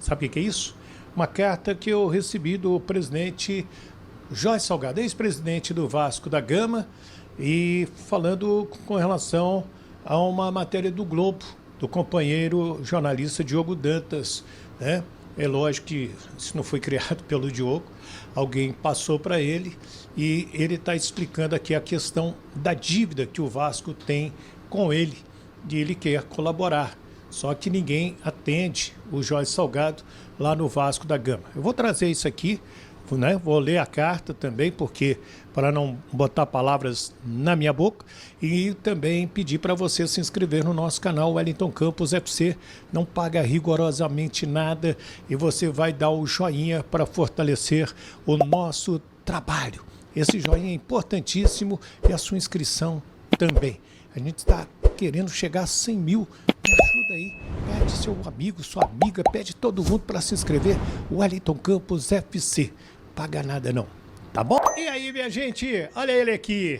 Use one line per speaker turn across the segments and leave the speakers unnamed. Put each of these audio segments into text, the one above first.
Sabe o que é isso? Uma carta que eu recebi do presidente Jorge Salgado, ex-presidente do Vasco da Gama, e falando com relação a uma matéria do Globo, do companheiro jornalista Diogo Dantas, né? É lógico que isso não foi criado pelo Diogo, alguém passou para ele e ele está explicando aqui a questão da dívida que o Vasco tem com ele, e ele quer colaborar. Só que ninguém atende o Jorge Salgado lá no Vasco da Gama. Eu vou trazer isso aqui, né? Vou ler a carta também, porque para não botar palavras na minha boca, e também pedir para você se inscrever no nosso canal Wellington Campos FC. Não paga rigorosamente nada e você vai dar o joinha para fortalecer o nosso trabalho. Esse joinha é importantíssimo e a sua inscrição também. A gente está querendo chegar a 100 mil. Me ajuda aí, pede seu amigo, sua amiga, pede todo mundo para se inscrever. Wellington Campos FC. Paga nada não, tá bom? E aí, minha gente, olha ele aqui.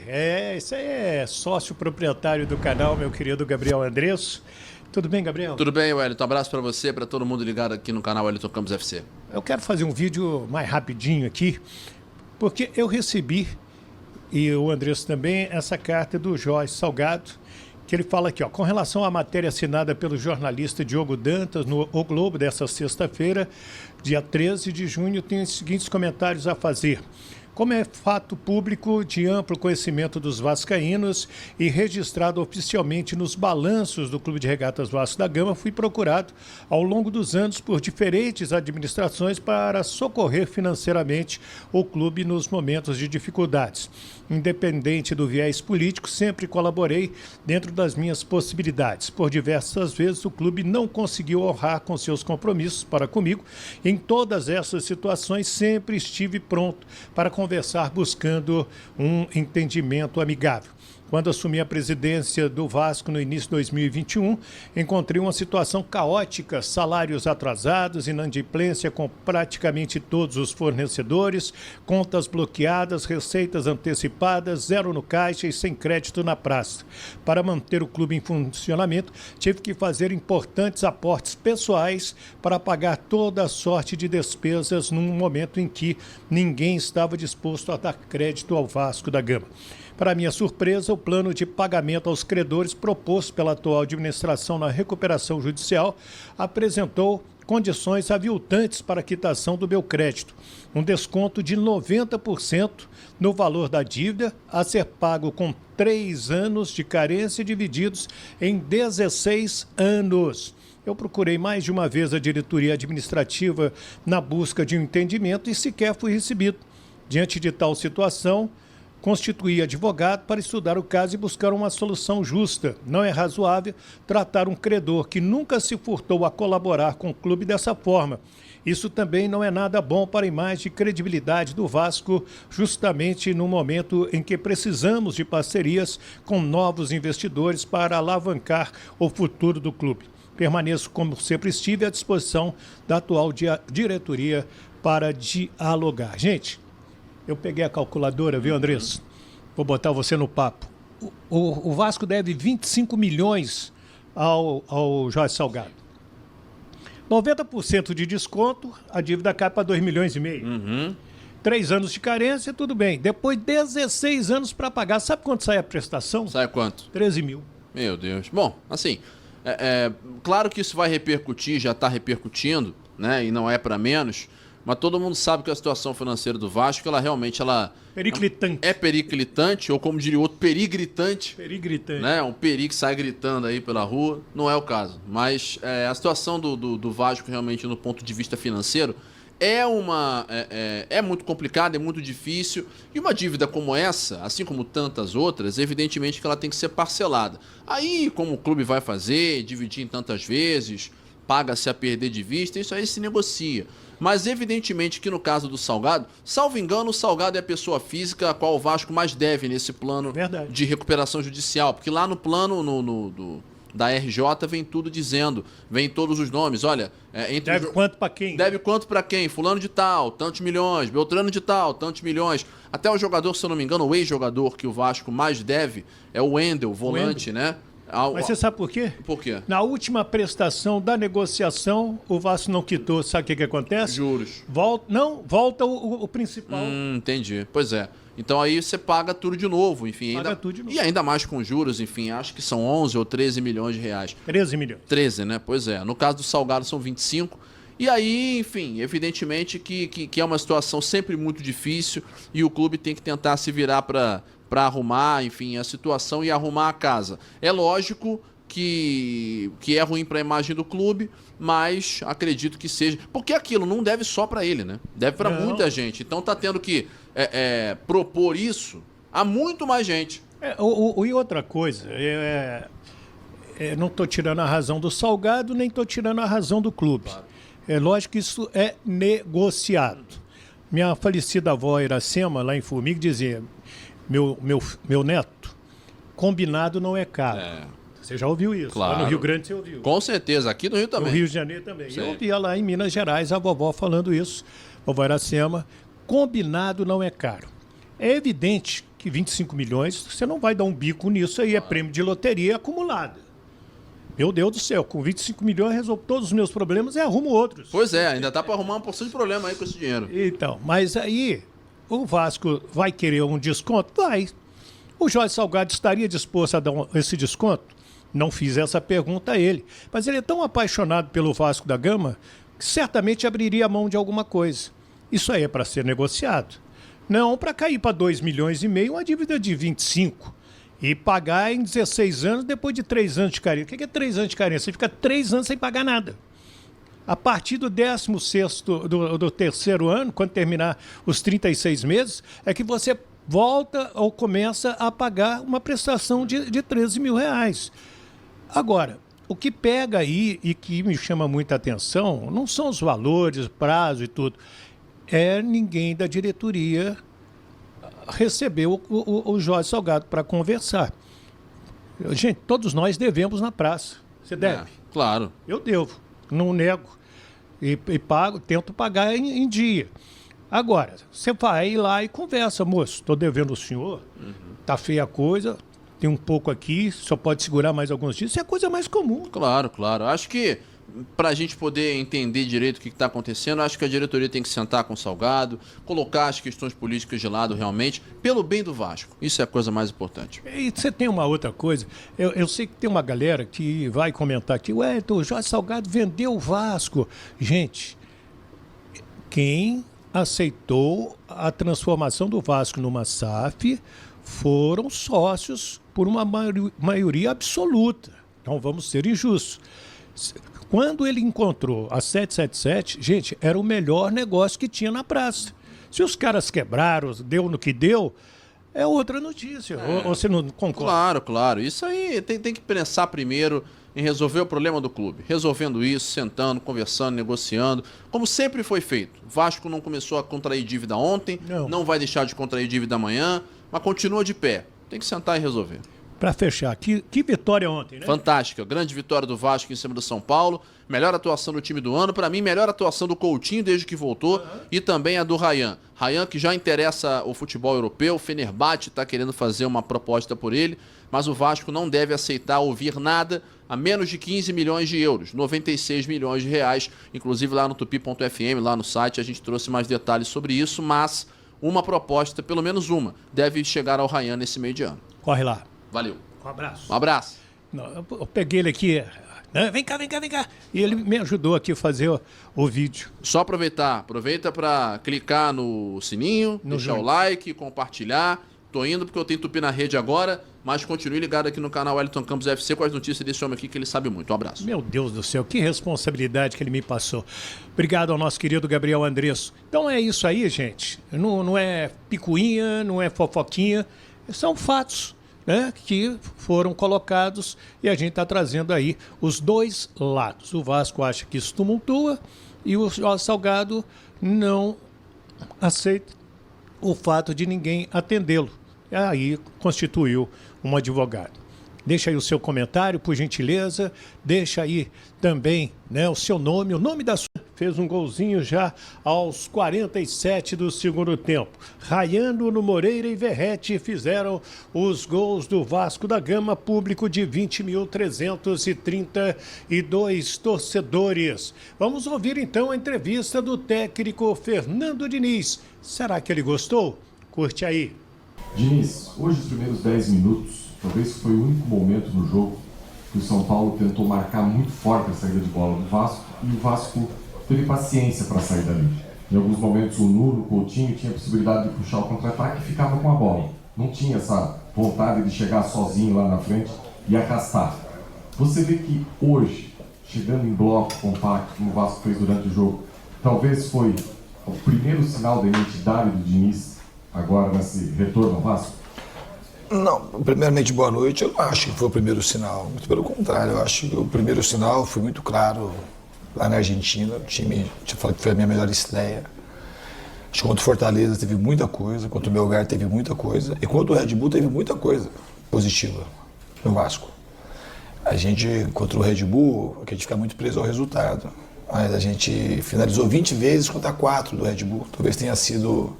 Esse aí é sócio proprietário do canal, meu querido Gabriel Andresso. Tudo bem, Gabriel?
Tudo bem, Wellington. Um abraço para você, para todo mundo ligado aqui no canal Wellington Campos FC.
Eu quero fazer um vídeo mais rapidinho aqui, porque eu recebi, e o Andresso também, essa carta do Jorge Salgado, que ele fala aqui, ó, com relação à matéria assinada pelo jornalista Diogo Dantas no O Globo dessa sexta-feira, dia 13 de junho, tem os seguintes comentários a fazer. Como é fato público de amplo conhecimento dos vascaínos e registrado oficialmente nos balanços do Clube de Regatas Vasco da Gama, fui procurado ao longo dos anos por diferentes administrações para socorrer financeiramente o clube nos momentos de dificuldades. Independente do viés político, sempre colaborei dentro das minhas possibilidades. Por diversas vezes, o clube não conseguiu honrar com seus compromissos para comigo. Em todas essas situações, sempre estive pronto para conversar buscando um entendimento amigável. Quando assumi a presidência do Vasco no início de 2021, encontrei uma situação caótica, salários atrasados, inadimplência com praticamente todos os fornecedores, contas bloqueadas, receitas antecipadas, zero no caixa e sem crédito na praça. Para manter o clube em funcionamento, tive que fazer importantes aportes pessoais para pagar toda a sorte de despesas num momento em que ninguém estava disposto a dar crédito ao Vasco da Gama. Para minha surpresa, o plano de pagamento aos credores proposto pela atual administração na recuperação judicial apresentou condições aviltantes para a quitação do meu crédito. Um desconto de 90% no valor da dívida a ser pago com 3 anos de carência divididos em 16 anos. Eu procurei mais de uma vez a diretoria administrativa na busca de um entendimento e sequer fui recebido. Diante de tal situação, constituí advogado para estudar o caso e buscar uma solução justa. Não é razoável tratar um credor que nunca se furtou a colaborar com o clube dessa forma. Isso também não é nada bom para a imagem e credibilidade do Vasco, justamente no momento em que precisamos de parcerias com novos investidores para alavancar o futuro do clube. Permaneço, como sempre estive, à disposição da atual diretoria para dialogar. Gente, eu peguei a calculadora, viu, Andrés? Vou botar você no papo. O Vasco deve 25 milhões ao Jorge Salgado. 90% de desconto, a dívida cai para 2,5 milhões. 3 anos de carência, tudo bem. Depois 16 anos para pagar. Sabe quanto sai a prestação?
Sai quanto?
13 mil.
Meu Deus. Bom, assim, claro que isso vai repercutir, já está repercutindo, né? E não é para menos. Mas todo mundo sabe que a situação financeira do Vasco, ela realmente
periclitante.
É periclitante, ou como diria o outro, perigritante.
Perigritante.
Né? Um peri que sai gritando aí pela rua. Não é o caso. Mas a situação do Vasco, realmente, no ponto de vista financeiro, é muito complicada, é muito difícil. E uma dívida como essa, assim como tantas outras, evidentemente que ela tem que ser parcelada. Aí, como o clube vai fazer, dividir em tantas vezes, paga-se a perder de vista, isso aí se negocia. Mas evidentemente que no caso do Salgado, salvo engano, o Salgado é a pessoa física a qual o Vasco mais deve nesse plano de recuperação judicial. Porque lá no plano da RJ vem tudo dizendo, vem todos os nomes. Olha,
deve quanto para quem?
Deve quanto para quem? Fulano de tal, tantos milhões. Beltrano de tal, tantos milhões. Até o jogador, se eu não me engano, o ex-jogador que o Vasco mais deve é o Wendel, volante, né?
Mas você sabe por quê?
Por quê?
Na última prestação da negociação, o Vasco não quitou. Sabe o que acontece?
Juros.
Volta o principal.
Entendi. Pois é. Então aí você paga tudo de novo, enfim.
Paga tudo de novo.
E ainda mais com juros, enfim, acho que são 11 ou 13 milhões de reais.
13 milhões.
13, né? Pois é. No caso do Salgado são 25. E aí, enfim, evidentemente que é uma situação sempre muito difícil e o clube tem que tentar se virar para arrumar, enfim, a situação e arrumar a casa. É lógico que é ruim para a imagem do clube, mas acredito que seja. Porque aquilo não deve só para ele, né? Deve para muita gente. Então tá tendo que propor isso a muito mais gente.
E outra coisa, não estou tirando a razão do Salgado, nem estou tirando a razão do clube. Claro. É lógico que isso é negociado. Minha falecida avó Iracema, lá em Formiga, dizia: meu neto, combinado não é caro. Você já ouviu isso?
Claro.
Lá no Rio Grande você ouviu.
Com certeza, aqui no Rio também.
No Rio de Janeiro também.
Sempre.
Eu ouvia lá em Minas Gerais a vovó falando isso, vovó Iracema: combinado não é caro. É evidente que 25 milhões, você não vai dar um bico nisso aí, é prêmio de loteria acumulada. Meu Deus do céu, com 25 milhões resolvo todos os meus problemas e arrumo outros.
Pois é, ainda dá para arrumar uma porção de problema aí com esse dinheiro.
Então, mas aí o Vasco vai querer um desconto? Vai. O Jorge Salgado estaria disposto a dar esse desconto? Não fiz essa pergunta a ele. Mas ele é tão apaixonado pelo Vasco da Gama que certamente abriria a mão de alguma coisa. Isso aí é para ser negociado. Não para cair para 2,5 milhões uma dívida de 25. E pagar em 16 anos depois de 3 anos de carência. O que é 3 anos de carência? Você fica 3 anos sem pagar nada. A partir do 16º, do terceiro ano, quando terminar os 36 meses, é que você volta ou começa a pagar uma prestação de 13 mil reais. Agora, o que pega aí e que me chama muita atenção não são os valores, prazo e tudo. É ninguém da diretoria recebeu o Jorge Salgado para conversar. Gente, todos nós devemos na praça. Você deve?
Claro.
Eu devo, não nego. E pago, tento pagar em dia. Agora, você vai lá e conversa: moço, estou devendo o senhor, tá feia a coisa, tem um pouco aqui, só pode segurar mais alguns dias. Isso é a coisa mais comum.
Claro, claro. Acho que para a gente poder entender direito o que está acontecendo, acho que a diretoria tem que sentar com o Salgado, colocar as questões políticas de lado realmente, pelo bem do Vasco. Isso é a coisa mais importante.
E você tem uma outra coisa, eu sei que tem uma galera que vai comentar aqui: ué, o Jorge Salgado vendeu o Vasco. Gente, quem aceitou a transformação do Vasco numa SAF foram sócios por uma maioria absoluta. Então vamos ser injustos. Quando ele encontrou a 777, gente, era o melhor negócio que tinha na praça. Se os caras quebraram, deu no que deu, é outra notícia. Ou você não concorda?
Claro, claro. Isso aí tem que pensar primeiro em resolver o problema do clube. Resolvendo isso, sentando, conversando, negociando, como sempre foi feito. O Vasco não começou a contrair dívida ontem, não vai deixar de contrair dívida amanhã, mas continua de pé. Tem que sentar e resolver.
Para fechar, que vitória ontem, né?
Fantástica, grande vitória do Vasco em cima do São Paulo, melhor atuação do time do ano, para mim melhor atuação do Coutinho desde que voltou e também a do Rayan. Rayan que já interessa o futebol europeu, o Fenerbahçe está querendo fazer uma proposta por ele, mas o Vasco não deve aceitar ouvir nada a menos de 15 milhões de euros, 96 milhões de reais, inclusive lá no tupi.fm, lá no site a gente trouxe mais detalhes sobre isso, mas uma proposta, pelo menos uma, deve chegar ao Rayan nesse meio de ano.
Corre lá.
Valeu.
Um abraço.
Um abraço.
Eu peguei ele aqui. Vem cá. E ele me ajudou aqui a fazer o vídeo.
Só aproveita para clicar no sininho, deixar o like, compartilhar. Tô indo porque eu tenho Tupi na rede agora, mas continue ligado aqui no canal Wellington Campos FC com as notícias desse homem aqui que ele sabe muito. Um abraço.
Meu Deus do céu, que responsabilidade que ele me passou. Obrigado ao nosso querido Gabriel Andresso. Então é isso aí, gente. Não é picuinha, não é fofoquinha, são fatos, né, que foram colocados e a gente está trazendo aí os dois lados. O Vasco acha que isso tumultua e o Jorge Salgado não aceita o fato de ninguém atendê-lo. E aí constituiu um advogado. Deixa aí o seu comentário, por gentileza. Deixa aí também, né, o seu nome, o nome da sua fez um golzinho já aos 47 do segundo tempo. Raiano, no Moreira e Verrete fizeram os gols do Vasco da Gama, público de 20.332 torcedores. Vamos ouvir então a entrevista do técnico Fernando Diniz. Será que ele gostou? Curte aí.
Diniz, hoje os primeiros 10 minutos, talvez foi o único momento no jogo que o São Paulo tentou marcar muito forte a saída de bola do Vasco e o Vasco teve paciência para sair dali. Em alguns momentos o Nuno, o Coutinho, tinha a possibilidade de puxar o contra-ataque e ficava com a bola. Não tinha essa vontade de chegar sozinho lá na frente e arrastar. Você vê que hoje, chegando em bloco compacto, como o Vasco fez durante o jogo, talvez foi o primeiro sinal da identidade do Diniz agora nesse retorno ao Vasco?
Não, primeiramente boa noite. Eu não acho que foi o primeiro sinal, muito pelo contrário, eu acho que o primeiro sinal foi muito claro lá na Argentina. O time, eu falei que foi a minha melhor estreia. Acho que contra o Fortaleza teve muita coisa, contra o Melgar teve muita coisa, e contra o Red Bull teve muita coisa positiva no Vasco. A gente, contra o Red Bull, a gente fica muito preso ao resultado, mas a gente finalizou 20 vezes contra 4 do Red Bull. Talvez tenha sido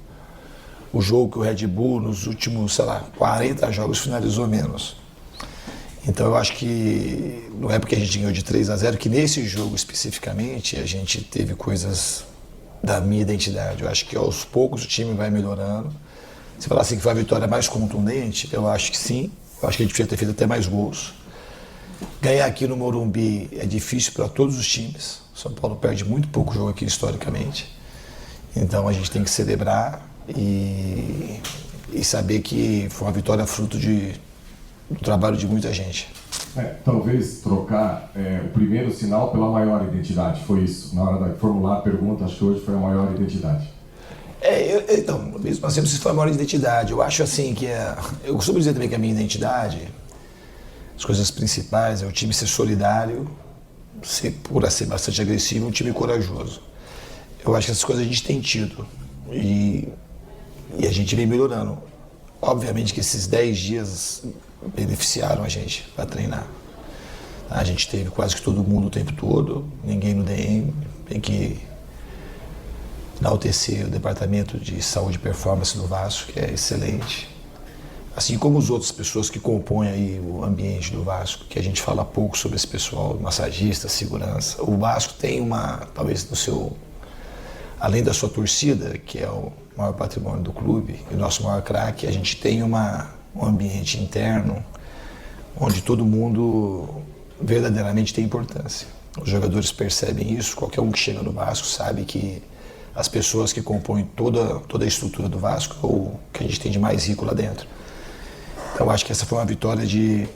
o jogo que o Red Bull, nos últimos, 40 jogos, finalizou menos. Então eu acho que não é porque a gente ganhou de 3-0, que nesse jogo especificamente a gente teve coisas da minha identidade. Eu acho que aos poucos o time vai melhorando. Se falar assim que foi a vitória mais contundente, eu acho que sim. Eu acho que a gente podia ter feito até mais gols. Ganhar aqui no Morumbi é difícil para todos os times. São Paulo perde muito pouco jogo aqui historicamente. Então a gente tem que celebrar e saber que foi uma vitória fruto do trabalho de muita gente.
Talvez trocar o primeiro sinal pela maior identidade, foi isso? Na hora de formular a pergunta, acho que hoje foi a maior identidade.
Então, mesmo assim, se for a maior identidade, eu acho assim que eu costumo dizer também que a minha identidade, as coisas principais é o time ser solidário, ser bastante agressivo, um time corajoso. Eu acho que essas coisas a gente tem tido e a gente vem melhorando. Obviamente que esses 10 dias beneficiaram a gente para treinar. A gente teve quase que todo mundo o tempo todo, ninguém no DM, tem que enaltecer o departamento de saúde e performance do Vasco, que é excelente. Assim como as outras pessoas que compõem aí o ambiente do Vasco, que a gente fala pouco sobre esse pessoal, massagista, segurança. O Vasco tem talvez além da sua torcida, que é o maior patrimônio do clube, e o nosso maior craque, a gente tem um ambiente interno onde todo mundo verdadeiramente tem importância. Os jogadores percebem isso, qualquer um que chega no Vasco sabe que as pessoas que compõem toda a estrutura do Vasco é o que a gente tem de mais rico lá dentro. Então eu acho que essa foi uma vitória de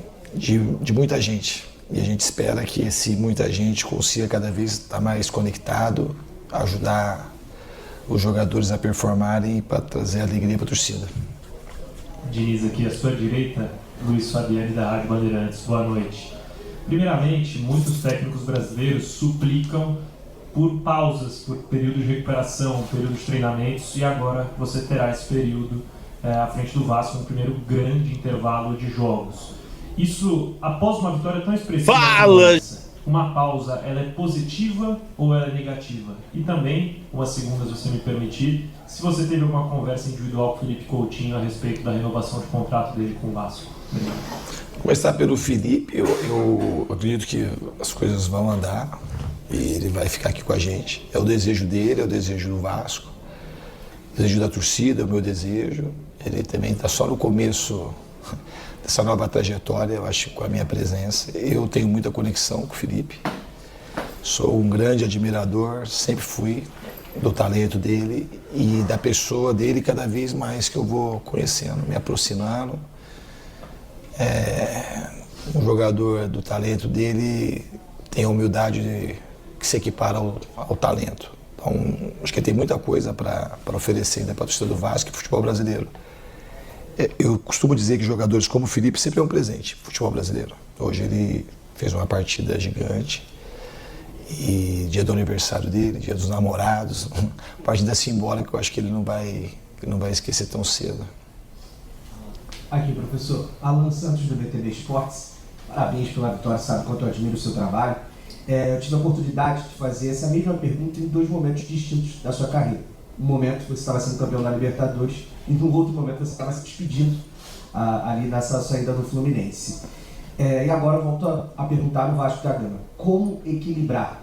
muita gente, e a gente espera que muita gente consiga cada vez estar mais conectado, ajudar os jogadores a performarem para trazer alegria para a torcida.
Diniz, aqui à sua direita, Luiz Fabiani da Rádio Bandeirantes. Boa noite. Primeiramente, muitos técnicos brasileiros suplicam por pausas, por período de recuperação, período de treinamentos, e agora você terá esse período à frente do Vasco no primeiro grande intervalo de jogos. Isso, após uma vitória tão expressiva como essa, uma pausa, ela é positiva ou ela é negativa? E também, uma segunda, se você me permitir, se você teve alguma conversa individual com o Felipe Coutinho a respeito da renovação de contrato dele com o Vasco. Obrigado.
Começar pelo Felipe, eu acredito que as coisas vão andar e ele vai ficar aqui com a gente. É o desejo dele, é o desejo do Vasco, o desejo da torcida, é o meu desejo. Ele também está só no começo dessa nova trajetória, eu acho, com a minha presença. Eu tenho muita conexão com o Felipe, sou um grande admirador, sempre fui, do talento dele e da pessoa dele cada vez mais que eu vou conhecendo, me aproximando. Um jogador do talento dele tem a humildade que se equipara ao talento. Então, acho que ele tem muita coisa para oferecer ainda para a torcida do Vasco e futebol brasileiro. Eu costumo dizer que jogadores como o Felipe sempre é um presente pro futebol brasileiro. Hoje ele fez uma partida gigante e dia do aniversário dele, dia dos namorados, uma partida simbólica que eu acho que ele não vai esquecer tão cedo.
Aqui, professor. Alan Santos, do BTV Esportes. Parabéns pela vitória, sabe quanto eu admiro o seu trabalho. Eu tive a oportunidade de fazer essa mesma pergunta em 2 momentos distintos da sua carreira. Um momento você estava sendo campeão da Libertadores e num outro momento você estava se despedindo ali nessa saída do Fluminense. E agora eu volto a perguntar no Vasco da Gama. Como equilibrar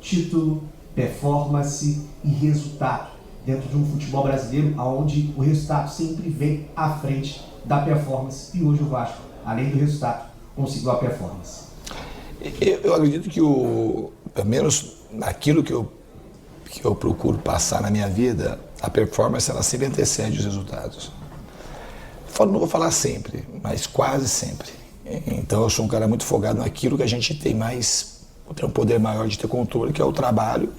título, performance e resultado dentro de um futebol brasileiro onde o resultado sempre vem à frente da performance e hoje o Vasco, além do resultado, conseguiu a performance?
Eu acredito que, pelo menos naquilo que eu procuro passar na minha vida, a performance ela sempre antecede os resultados. Não vou falar sempre, mas quase sempre. Então eu sou um cara muito focado naquilo que a gente tem um poder maior de ter controle, que é o trabalho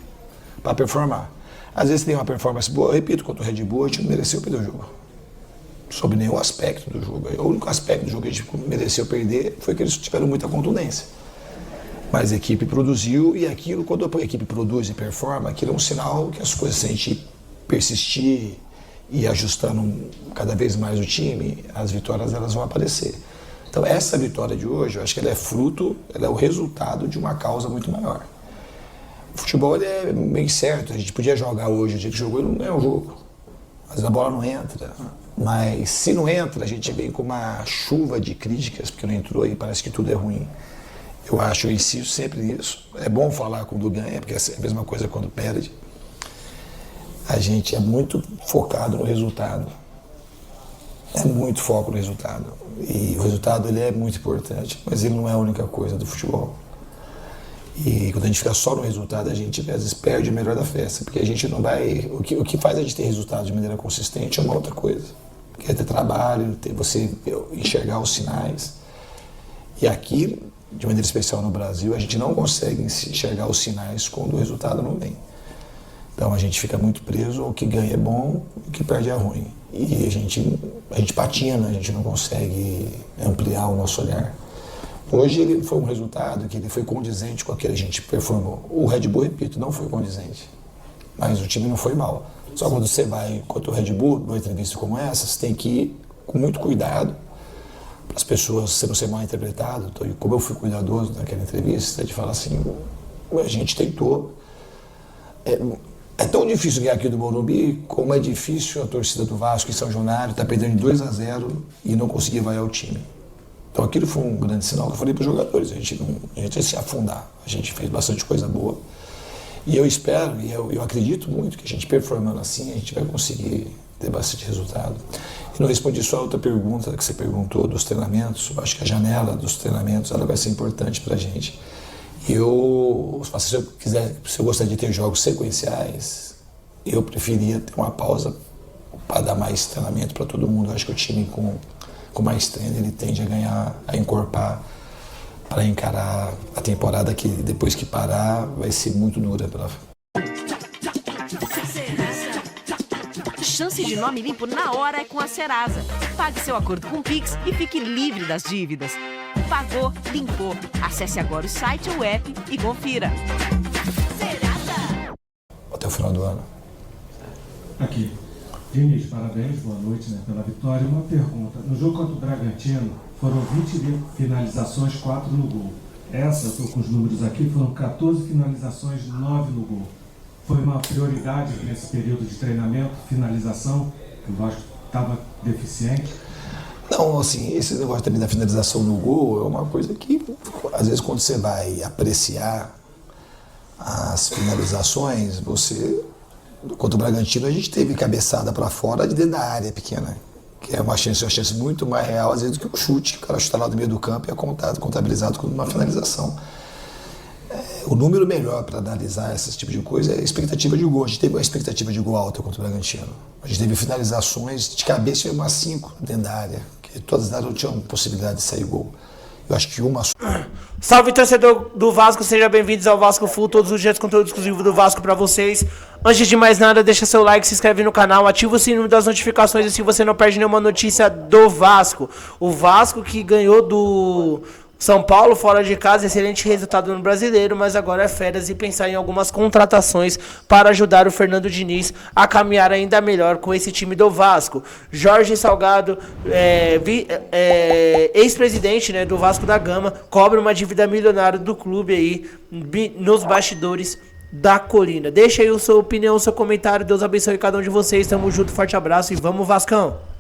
para performar. Às vezes tem uma performance boa, eu repito, contra o Red Bull a gente não mereceu perder o jogo. Sobre nenhum aspecto do jogo. O único aspecto do jogo que a gente mereceu perder foi que eles tiveram muita contundência. Mas a equipe produziu e aquilo, quando a equipe produz e performa, aquilo é um sinal que as coisas, se a gente persistir e ajustando cada vez mais o time, as vitórias elas vão aparecer. Então essa vitória de hoje, eu acho que ela é o resultado de uma causa muito maior. O futebol ele é bem certo, a gente podia jogar hoje, o dia que jogou ele não é um jogo. Às vezes a bola não entra, mas se não entra, a gente vem com uma chuva de críticas, porque não entrou e parece que tudo é ruim. Eu insisto sempre nisso. É bom falar quando ganha, porque é a mesma coisa quando perde. A gente é muito focado no resultado. É muito foco no resultado. E o resultado ele é muito importante, mas ele não é a única coisa do futebol. E quando a gente fica só no resultado, a gente às vezes perde o melhor da festa, porque a gente não vai... O que faz a gente ter resultado de maneira consistente é uma outra coisa. Que é ter trabalho, você enxergar os sinais. E aqui, de maneira especial no Brasil, a gente não consegue enxergar os sinais quando o resultado não vem. Então a gente fica muito preso, o que ganha é bom, o que perde é ruim. E a gente patina, a gente não consegue ampliar o nosso olhar. Hoje ele foi um resultado que ele foi condizente com aquele que a gente performou. O Red Bull, repito, não foi condizente, mas o time não foi mal. Só quando você vai contra o Red Bull, numa entrevista como essa, você tem que ir com muito cuidado para as pessoas você não ser mal interpretado. Então, como eu fui cuidadoso naquela entrevista, de falar assim, a gente tentou. É tão difícil ganhar aqui do Morumbi, como é difícil a torcida do Vasco em São Januário estar perdendo de 2-0 e não conseguir vaiar o time. Então aquilo foi um grande sinal que eu falei para os jogadores, a gente ia se afundar, a gente fez bastante coisa boa. E eu espero, e eu acredito muito que a gente performando assim, a gente vai conseguir ter bastante resultado. E não respondi só a outra pergunta que você perguntou dos treinamentos, eu acho que a janela dos treinamentos ela vai ser importante para a gente. Se eu gostaria de ter jogos sequenciais, eu preferia ter uma pausa para dar mais treinamento para todo mundo. Eu acho que o time com mais treino ele tende a encorpar para encarar a temporada que depois que parar vai ser muito dura para...
Chance de nome limpo na hora é com a Serasa. Pague seu acordo com o Pix e fique livre das dívidas. Pagou, limpou. Acesse agora o site ou app e confira. Serasa.
Até o final do ano.
Aqui. Diniz, parabéns, boa noite pela vitória. Uma pergunta. No jogo contra o Bragantino, foram 20 finalizações, 4 no gol. Essa, estou com os números aqui, foram 14 finalizações, 9 no gol. Foi uma prioridade nesse período de treinamento, finalização, que o Vasco estava deficiente?
Não, assim, esse negócio também da finalização no gol é uma coisa que, às vezes, quando você vai apreciar as finalizações, contra o Bragantino, a gente teve cabeçada para fora de dentro da área pequena, que é uma chance muito mais real, às vezes, do que um chute. O cara chuta lá no meio do campo e é contabilizado como uma finalização. O número melhor para analisar esse tipo de coisa é a expectativa de gol. A gente teve uma expectativa de gol alta contra o Bragantino. A gente teve finalizações de cabeça e umas 5 dentro da área, que todas as áreas não tinham possibilidade de sair gol. Eu acho que uma...
Salve, torcedor do Vasco, sejam bem-vindos ao Vasco Full, todos os dias conteúdo exclusivo do Vasco pra vocês. Antes de mais nada, deixa seu like, se inscreve no canal, ativa o sininho das notificações, assim você não perde nenhuma notícia do Vasco. O Vasco que ganhou do São Paulo, fora de casa, excelente resultado no Brasileiro, mas agora é férias e pensar em algumas contratações para ajudar o Fernando Diniz a caminhar ainda melhor com esse time do Vasco. Jorge Salgado, ex-presidente, né, do Vasco da Gama, cobra uma dívida milionária do clube aí nos bastidores da Colina. Deixa aí a sua opinião, o seu comentário. Deus abençoe cada um de vocês. Tamo junto, forte abraço e vamos, Vascão!